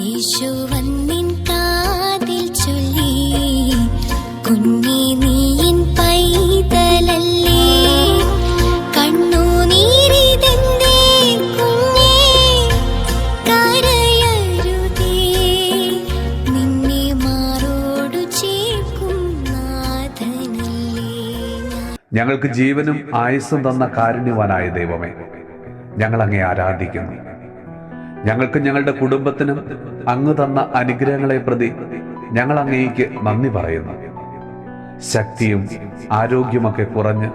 യേശു വന്നിൻ കാതിൽ ചൊല്ലി, കുഞ്ഞേ നീ എൻ പൈതലല്ലേ, കണ്ണുനീരിതെന്തേ കുഞ്ഞേ, കരയരുതേ, നിന്നെ മാറോടു ചേർക്കും നാഥനല്ലേ. ഞങ്ങൾക്ക് ജീവനും ആയുസ്സും തന്ന കാരുണ്യവാനായ ദൈവമേ, ഞങ്ങൾ അങ്ങേ ആരാധിക്കുന്നു. ഞങ്ങൾക്ക് ഞങ്ങളുടെ കുടുംബത്തിനും അങ്ങ് തന്ന അനുഗ്രഹങ്ങളെ പ്രതി ഞങ്ങൾ അങ്ങേക്ക് നന്ദി പറയുന്നു. ശക്തിയും ആരോഗ്യമൊക്കെ കുറഞ്ഞ്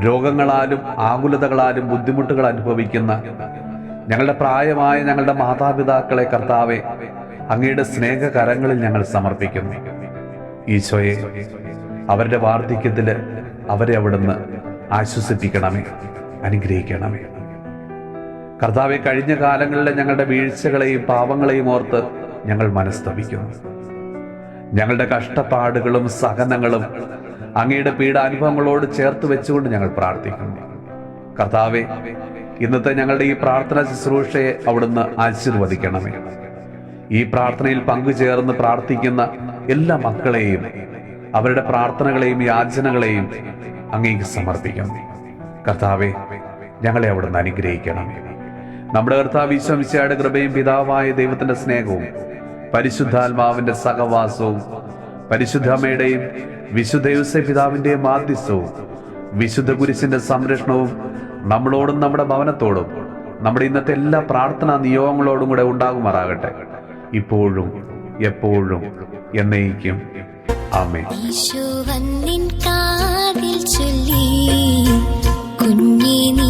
രോഗങ്ങളാലും ആകുലതകളാലും ബുദ്ധിമുട്ടുകൾ അനുഭവിക്കുന്ന ഞങ്ങളുടെ പ്രായമായ ഞങ്ങളുടെ മാതാപിതാക്കളെ കർത്താവെ അങ്ങയുടെ സ്നേഹകരങ്ങളിൽ ഞങ്ങൾ സമർപ്പിക്കുന്നു. ഈശോയെ, അവരുടെ വാർദ്ധക്യത്തിൽ അവരെ അവിടുന്ന് ആശ്വസിപ്പിക്കണമേ, അനുഗ്രഹിക്കണമേ. കർത്താവെ, കഴിഞ്ഞ കാലങ്ങളിലെ ഞങ്ങളുടെ വീഴ്ചകളെയും പാപങ്ങളെയും ഓർത്ത് ഞങ്ങൾ മനസ്തപിക്കുന്നു. ഞങ്ങളുടെ കഷ്ടപ്പാടുകളും സഹനങ്ങളും അങ്ങയുടെ പീഡാനുഭവങ്ങളോട് ചേർത്ത് വെച്ചുകൊണ്ട് ഞങ്ങൾ പ്രാർത്ഥിക്കുന്നു. കർത്താവെ, ഇന്നത്തെ ഞങ്ങളുടെ ഈ പ്രാർത്ഥന ശുശ്രൂഷയെ അവിടുന്ന് ആശീർവദിക്കണമേ. ഈ പ്രാർത്ഥനയിൽ പങ്കുചേർന്ന് പ്രാർത്ഥിക്കുന്ന എല്ലാ മക്കളെയും അവരുടെ പ്രാർത്ഥനകളെയും യാചനകളെയും അങ്ങേക്ക് സമർപ്പിക്കുന്നു. കർത്താവെ, ഞങ്ങളെ അവിടുന്ന് അനുഗ്രഹിക്കണമേ. നമ്മുടെ കർത്താവ് ഈശോ മിശിഹായുടെ കൃപയും പിതാവായ ദൈവത്തിന്റെ സ്നേഹവും പരിശുദ്ധാത്മാവിന്റെ സഹവാസവും പരിശുദ്ധ അമ്മയുടെയും വിശുദ്ധ യോസേപ്പ് പിതാവിന്റെയും മാധ്യസ്ഥവും വിശുദ്ധ കുരിശിന്റെ സംരക്ഷണവും നമ്മളോടും നമ്മുടെ ഭവനത്തോടും നമ്മുടെ ഇന്നത്തെ എല്ലാ പ്രാർത്ഥനാ നിയോഗങ്ങളോടും കൂടെ ഉണ്ടാകുമാറാകട്ടെ, ഇപ്പോഴും എപ്പോഴും എന്നേക്കും. ആമേൻ. യേശു വന്നിൻ കാതിൽ ചൊല്ലി, കുഞ്ഞേ നീ